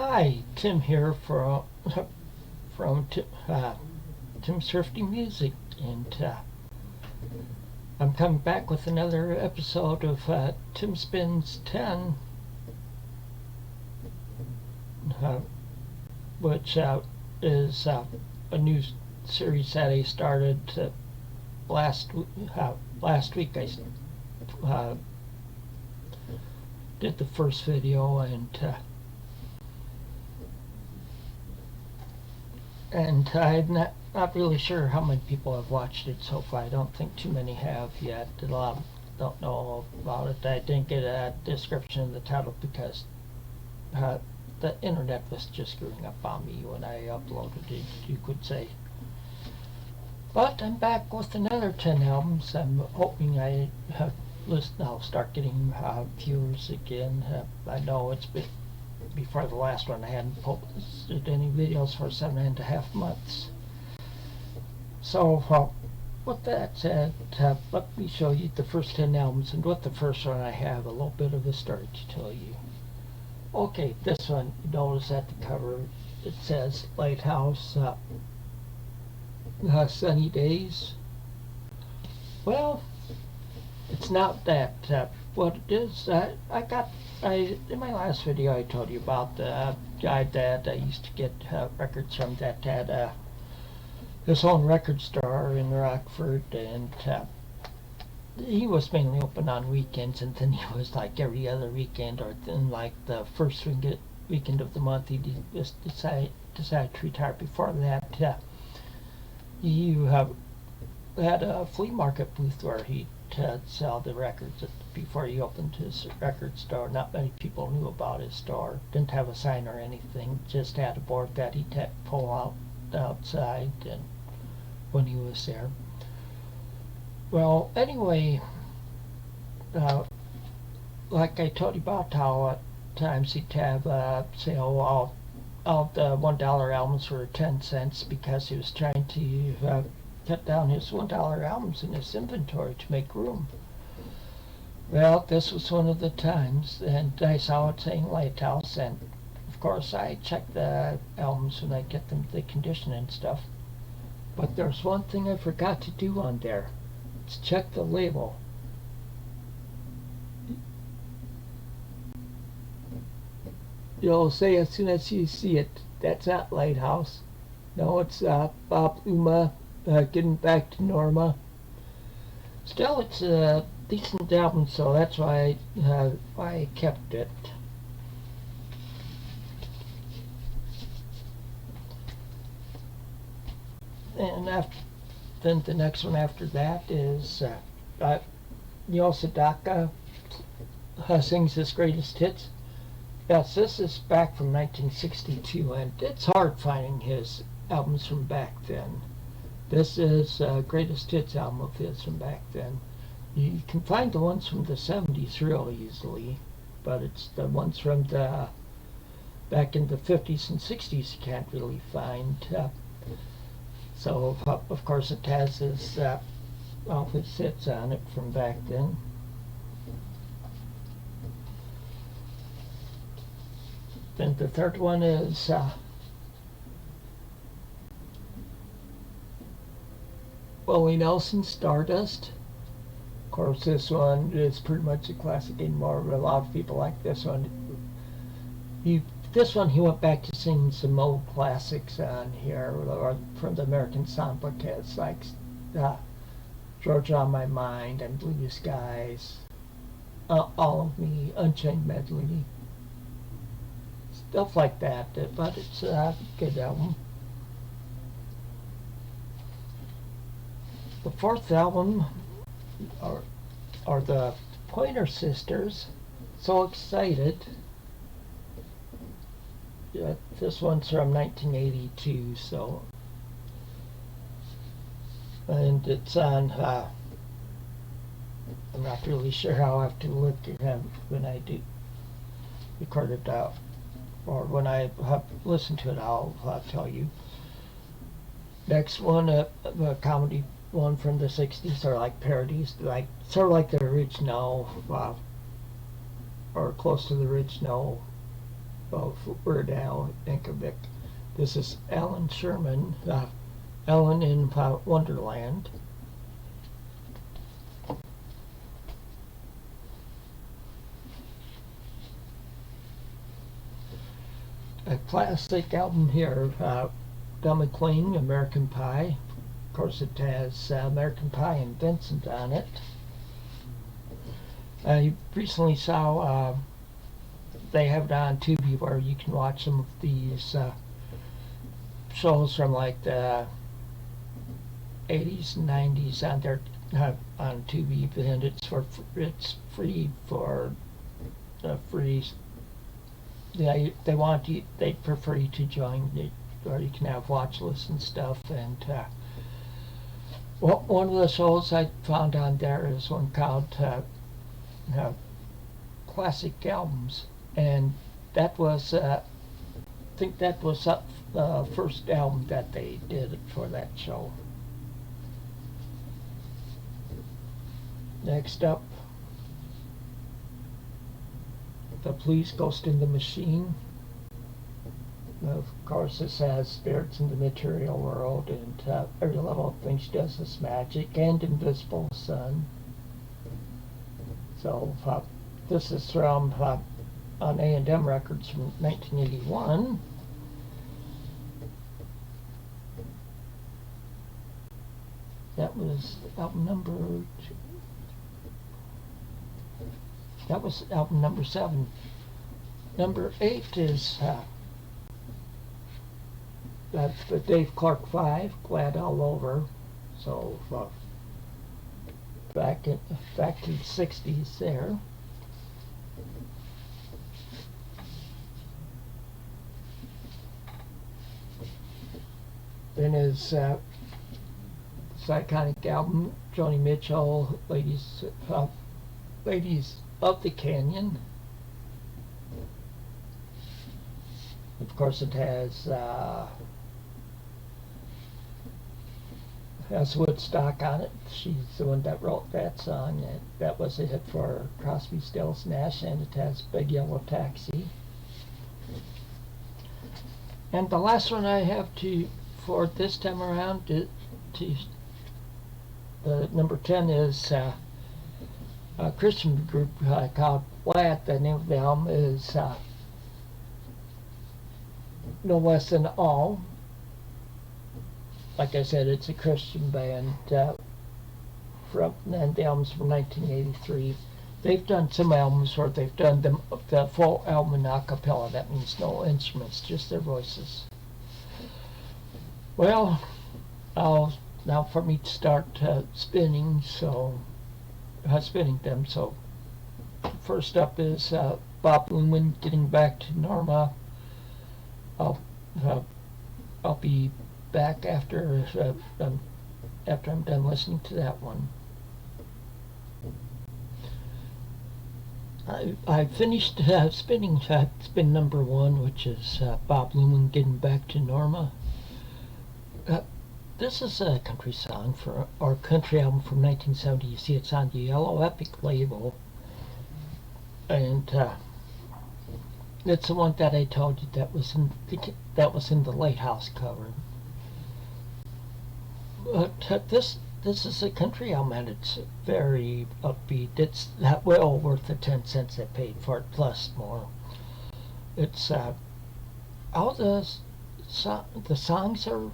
Hi, Tim here from Tim's Thrifty Music, and I'm coming back with another episode of Tim Spins 10, which is a new series that I started last week. I did the first video, and I'm not really sure how many people have watched it so far. I don't think too many have yet. A lot don't know about it. I didn't get a description in the title because the internet was just screwing up on me when I uploaded it, you could say. But I'm back with another 10 albums. I'm hoping I'll start getting viewers again. I know it's been before the last one. I hadn't posted any videos for 7.5 months. So with that said, let me show you the first 10 albums, and with the first one I have a little bit of a story to tell you. Okay, this one, you notice at the cover it says Lighthouse, Sunny Days. Well, it's not that. What it is, in my last video I told you about the guy that I used to get records from, that had his own record store in Rockford, and he was mainly open on weekends, and then he was like every other weekend, or then like the first weekend of the month he just decided to retire. Before that, you had a flea market booth where he'd sell the records before he opened his record store. Not many people knew about his store. Didn't have a sign or anything. Just had a board that he'd pull out outside and when he was there. Well, anyway, like I told you about how at times he'd have sale all the $1 albums for 10 cents because he was trying to cut down his $1 albums in his inventory to make room. Well, this was one of the times, and I saw it saying Lighthouse, and of course I check the albums when I get them, the condition and stuff. But there's one thing I forgot to do on there. It's check the label. You'll say as soon as you see it, that's not Lighthouse. No, it's Bob Uma, Getting Back to Norma. Still, it's a decent album, so that's why I kept it. And then the next one after that is Neil Sedaka sings his greatest hits. Yes, this is back from 1962, and it's hard finding his albums from back then. This is greatest hits album of his from back then. You can find the ones from the 70s real easily, but it's the ones from the back in the 50s and 60s you can't really find. So of course it has all his hits on it from back then. Then the third one is Willie Nelson, Stardust. Of course, this one is pretty much a classic anymore. A lot of people like this one. He went back to singing some old classics on here, or from the American Songbook. It's like Georgia on My Mind and Blue Skies, All of Me, Unchained Medley, stuff like that. But it's a good album. The fourth album are the Pointer Sisters, So Excited. Yeah, this one's from 1982, so, and it's on, I'm not really sure how I have to look at him when I do record it out, or when I listen to it, I'll tell you. Next one, a comedy one from the 60s, are like parodies, like sort of like the original, or close to the original of Weird Al Yankovic. This is Alan Sherman, Alan in Wonderland. A classic album here, Don McLean, American Pie. Of course, it has American Pie and Vincent on it. I recently saw they have it on Tubi where you can watch some of these shows from like the 80s and 90s on their on Tubi, and it's free for free. They prefer you to join it, or you can have watch lists and stuff. And one of the shows I found on there is one called Classic Albums, and that was I think that was the first album that they did for that show. Next up, The Police, Ghost in the Machine. Of course, this has Spirits in the Material World, and every little thing she does is magic, and Invisible Sun. So this is from on A&M Records from 1981. That was album number 7. Number 8 is that's the Dave Clark 5, Glad All Over. So back to the 60s there. Then his iconic album, Joni Mitchell, Ladies of the Canyon. Of course, it has Woodstock on it. She's the one that wrote that song, and that was a hit for Crosby, Stills, Nash, and it has Big Yellow Taxi. And the last one I have for this time around, number 10 is a Christian group called Glad. The name of the album is No Less Than All. Like I said, it's a Christian band, and the album's from 1983. They've done some albums where they've done the full album in a cappella. That means no instruments, just their voices. Well, now for me to start spinning them. So first up is Bob Luman, Getting Back to Norma. I'll be back after I'm done listening to that one. I finished spinning spin number 1, which is Bob Luman, Getting Back to Norma. This is a country song or country album from 1970. You see, it's on the Yellow Epic label, and it's the one that I told you that was in the Lighthouse cover. But this is a country album, and it's very upbeat. It's well worth the 10 cents I paid for it, plus more. It's all the songs are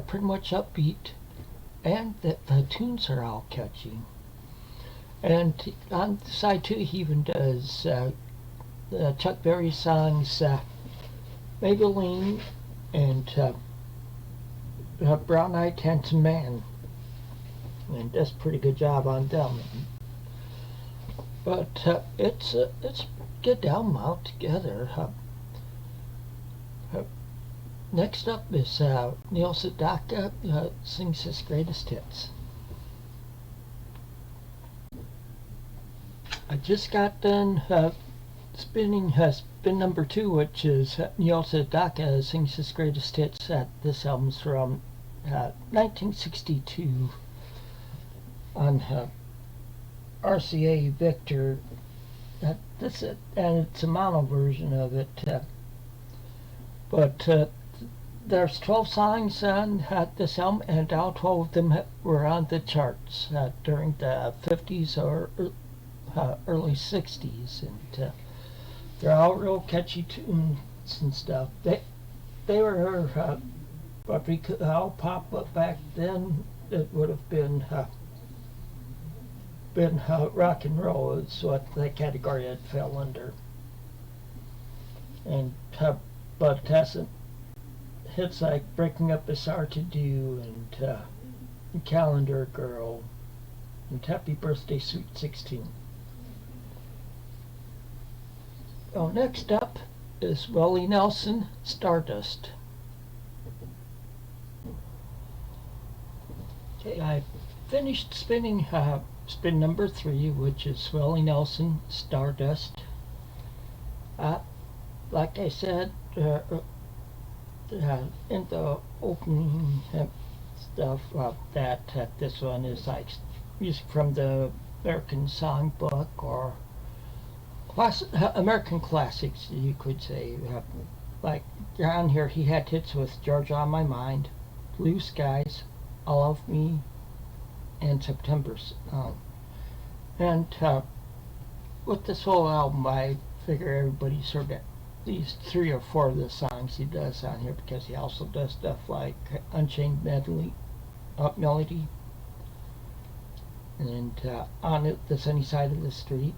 pretty much upbeat, and the tunes are all catchy. And on side 2, he even does the Chuck Berry songs Maybelline and Brown Eyed Handsome Man, and does a pretty good job on them. But it's a good album altogether. Next up is Neil Sedaka sings his greatest hits. I just got done spinning spin number 2, which is Neil Sedaka sings his greatest hits. This album's from 1962 on RCA Victor and it's a mono version of it. But there's 12 songs on this album, and all 12 of them were on the charts during the 50s or early 60s, and they're all real catchy tunes and stuff. They were what we could all pop, but back then it would have been rock and roll is what the category it fell under. And but it hasn't hits like Breaking Up Is Hard to Do and Calendar Girl and Happy Birthday Sweet 16. Oh, next up is Willie Nelson, Stardust. Okay, I finished spinning spin number 3, which is Willie Nelson, Stardust. Like I said in the opening stuff, that this one is like music from the American Songbook or American classics, you could say. Like on here, he had hits with Georgia on My Mind, Blue Skies, All of Me, and September. And with this whole album, I figure everybody's heard at least 3 or 4 of the songs he does on here, because he also does stuff like Unchained Melody, and On It, The Sunny Side of the Street,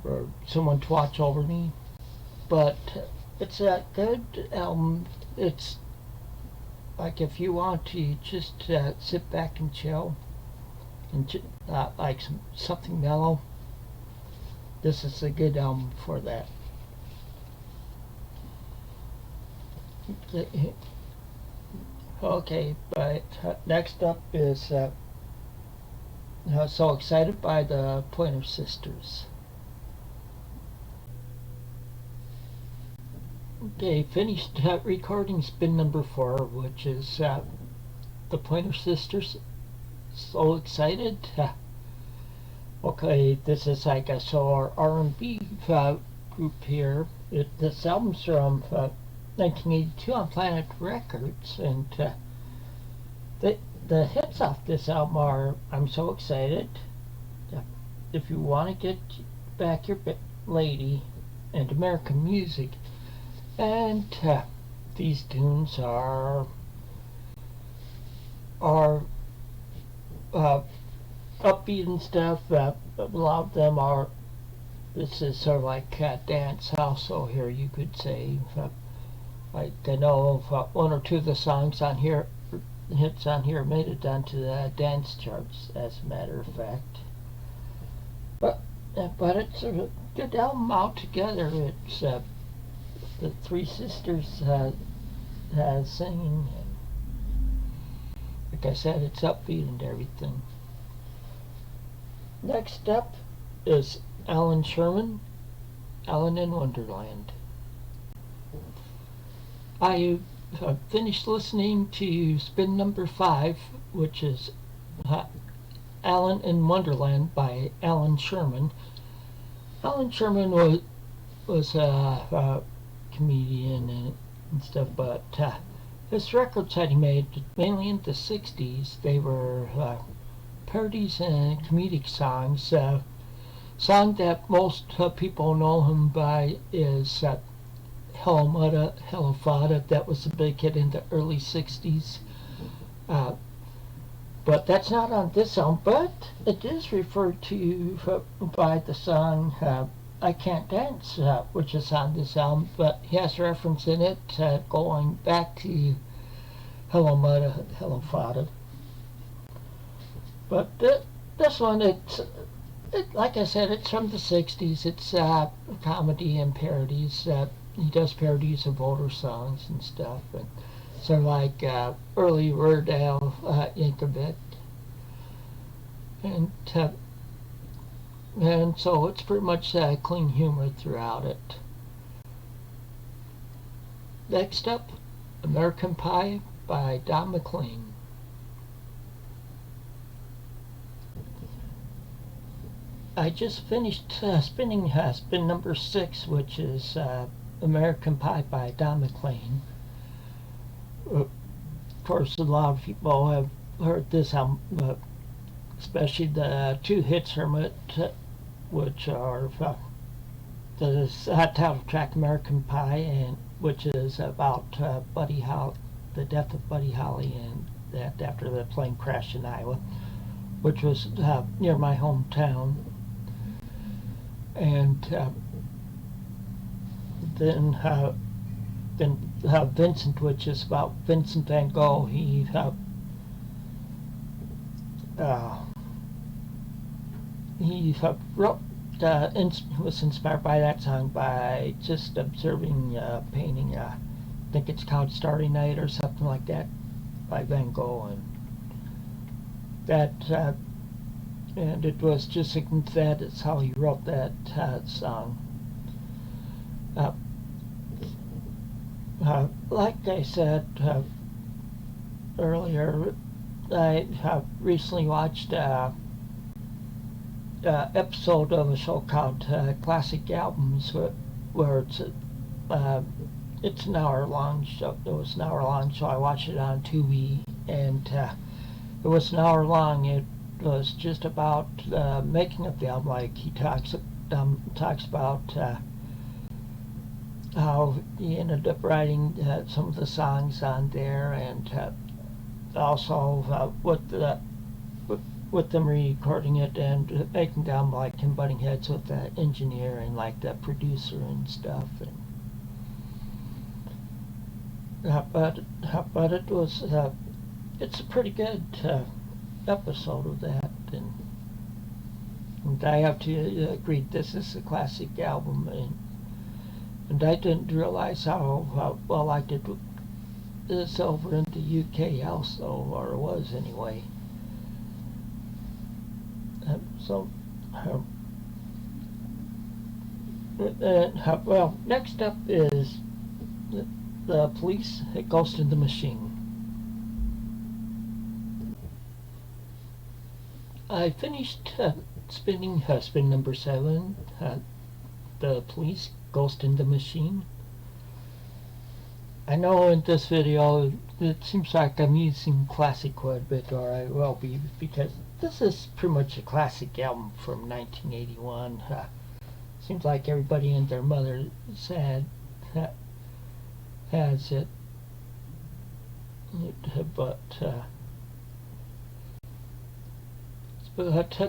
or Someone to Watch Over Me. But it's a good album. It's like if you want to just sit back and chill and like something mellow, this is a good album for that. Okay, but next up is So Excited by the Pointer Sisters. Okay, finished recording spin number 4, which is the Pointer Sisters, So Excited. Okay, this is like a soul R&B group here. This album's from 1982 on Planet Records, and the hits off this album are I'm So Excited, If You Want to Get Back Your Lady, and American Music. And these tunes are upbeat and stuff. A lot of them are, this is sort of like dance also here, you could say. Like I know of 1 or 2 of the songs on here, hits on here, made it onto the dance charts, as a matter of fact. But it's a good album altogether. It's the 3 sisters singing, and like I said, it's upbeat and everything. Next up is Alan Sherman, Alan in Wonderland. I finished listening to spin number 5, which is Alan in Wonderland by Alan Sherman. Alan Sherman was a comedian and stuff, but his records that he made, mainly in the 60s, they were parodies and comedic songs. Song that most people know him by is Hello Mudda, Hello Fada. That was a big hit in the early 60s. But that's not on this album, but it is referred to by the song I Can't Dance, which is on this album, but he has a reference in it going back to Hello Mudda, Hello Fada. But this one, like I said, it's from the 60s. It's comedy and parodies. He does parodies of older songs and stuff, and sort of like early Weird-Al Yankovic. And so it's pretty much clean humor throughout it. Next up, American Pie by Don McLean. I just finished spinning spin number 6, which is American Pie by Don McLean. Of course, a lot of people have heard this album, especially the two hits from it, which are the title track American Pie, and which is about the death of Buddy Holly, and that after the plane crash in Iowa, which was near my hometown. And then Vincent, which is about Vincent van Gogh. He wrote was inspired by that song by just observing painting. I think it's called Starry Night or something like that by Van Gogh, and that. And it was just that is how he wrote that song. Like I said earlier, I have recently watched an episode of a show called Classic Albums, where it's an hour long show. It was an hour long, so I watched it on Tubi, and it was an hour long. It was just about making of the album. Like he talks about how he ended up writing some of the songs on there, and also with them recording it and making them like him butting heads with the engineer and like the producer and stuff. And but it was it's a pretty good episode of that, and I have to agree this is a classic album, and I didn't realize how well I did this over in the UK also, or was anyway. Well, next up is the Police, Ghost in the Machine. I finished spinning spin number 7, the Police, Ghost in the Machine. I know in this video it seems like I'm using classic quite a bit, or I will be, because this is pretty much a classic album from 1981. Seems like everybody and their mother has it, but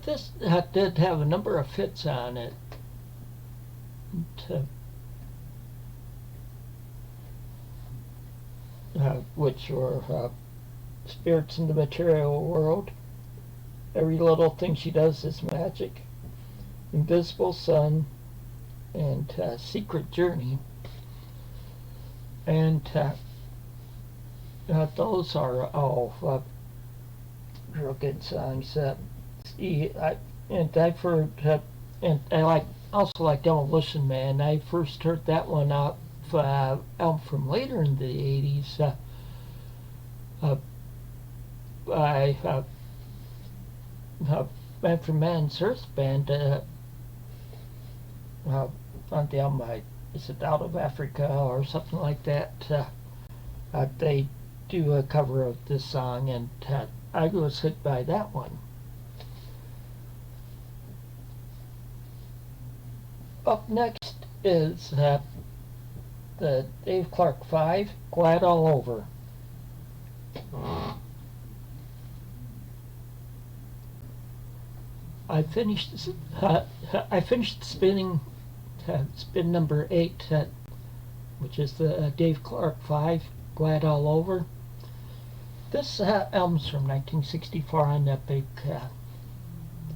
this did have a number of hits on it, which were Spirits in the Material World, Every Little Thing She Does Is Magic, Invisible Sun, and Secret Journey. And those are all real good songs. And I've heard, and I also like Demolition Man. I first heard that one out album from later in the 80s by Man from Man's Earth Band on the album, is it Out of Africa or something like that? They do a cover of this song, and I was hit by that one. Up next is the Dave Clark 5, Glad All Over. I finished spinning spin number 8, which is the Dave Clark 5, Glad All Over. This album's from 1964 on Epic.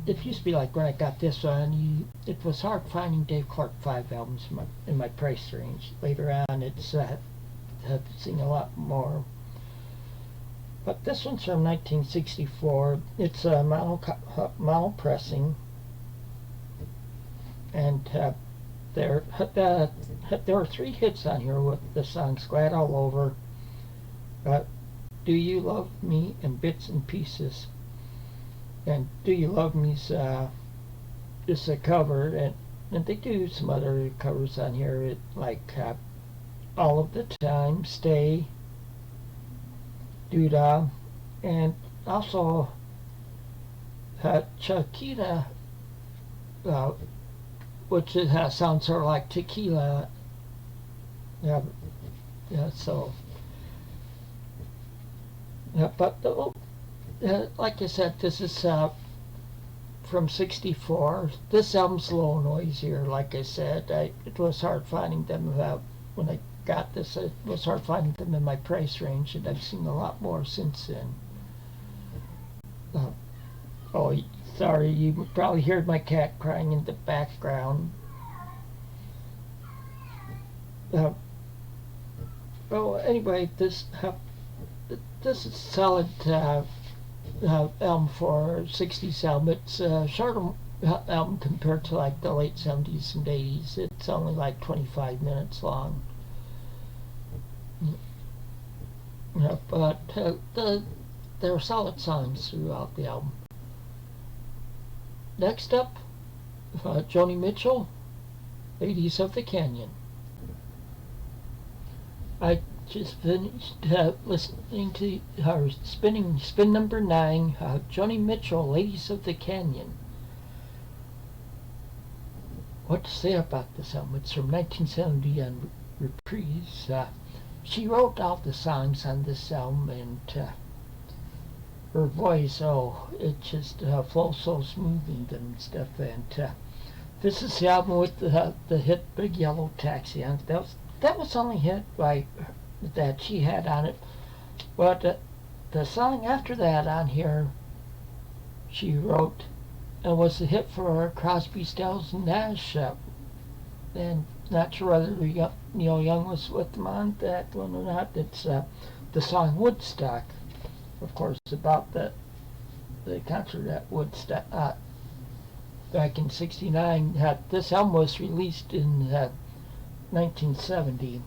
It used to be like when I got this one, it was hard finding Dave Clark 5 albums in my price range. Later on, it's seen a lot more. But this one's from 1964. It's a mono pressing, and there are 3 hits on here with the songs Glad All Over, Do You Love Me, and Bits and Pieces. And Do You Love Me's it's a cover, and they do some other covers on here, like All of the Time, Stay, Doodah, and also Chiquita, uh, which it sounds sort of like tequila. Yeah, yeah. So, yeah, but like I said, this is from '64. This album's a little noisier. Like I said, it was hard finding them when I got this. It was hard finding them in my price range, and I've seen a lot more since then. Oh, sorry, you probably heard my cat crying in the background. Oh, anyway, this is a solid album for 60s album. It's a short album compared to like the late 70s and 80s. It's only like 25 minutes long. Yeah, but there are solid songs throughout the album. Next up, Joni Mitchell, Ladies of the Canyon. I just finished listening to her spin number 9, Joni Mitchell, Ladies of the Canyon. What to say about this album? It's from 1970 on Reprise. She wrote all the songs on this album, and her voice, it just flows so smoothly and stuff. And this is the album with the hit Big Yellow Taxi on it. That was the only hit that she had on it. But the song after that on here, she wrote, and was a hit for Crosby, Stills, and Nash. And not sure whether Neil Young was with them on that one or not. It's the song Woodstock, of course, about the concert at Woodstock back in '69. This album was released in 1970,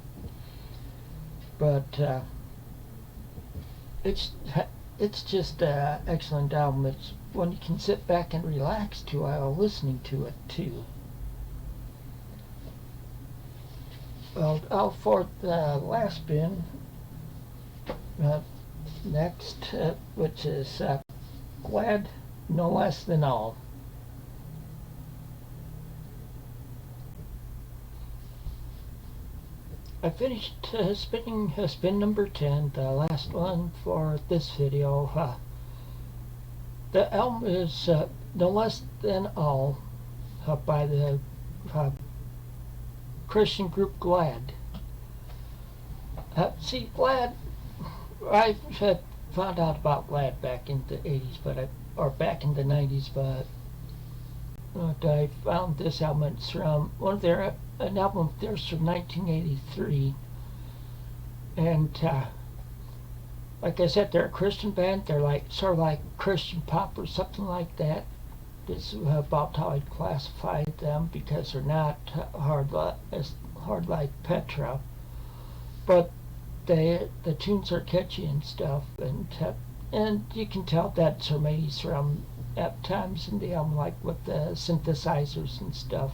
but it's just an excellent album. It's one you can sit back and relax to while listening to it too. Well, for the last spin, next, which is Glad No Less Than All. I finished spinning spin number 10, the last one for this video. The album is No Less Than All by the Christian group Glad. See, Glad, I had found out about Glad back in the 80s, or back in the 90s, but I found this album. It's from an album of theirs from 1983, and like I said, they're a Christian band. They're sort of like Christian pop or something like that. This is about how I'd classify them, because they're not as hard like Petra, but the tunes are catchy and stuff, and you can tell that Hermes from at times in the album, like with the synthesizers and stuff.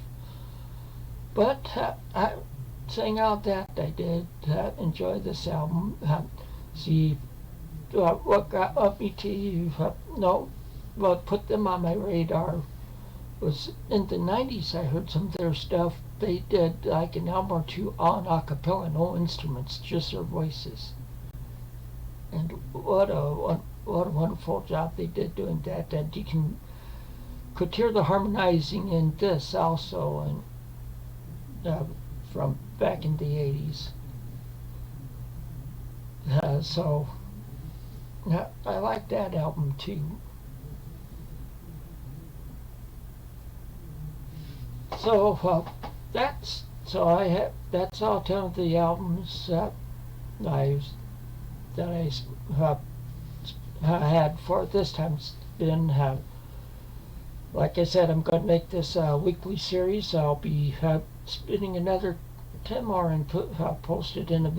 But saying all that, I did enjoy this album. See, what got me to what put them on my radar was in the 90s. I heard some of their stuff. They did like an album or two on a cappella, no instruments, just their voices. And what a wonderful job they did doing that. And you could hear the harmonizing in this also, and from back in the 80s. So I like that album too. So that's all 10 of the albums I had for this time spin. Like I said, I'm going to make this a weekly series. I'll be spinning another 10 more and post it in a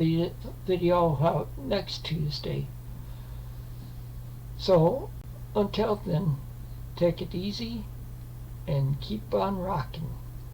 video next Tuesday. So until then, take it easy and keep on rocking.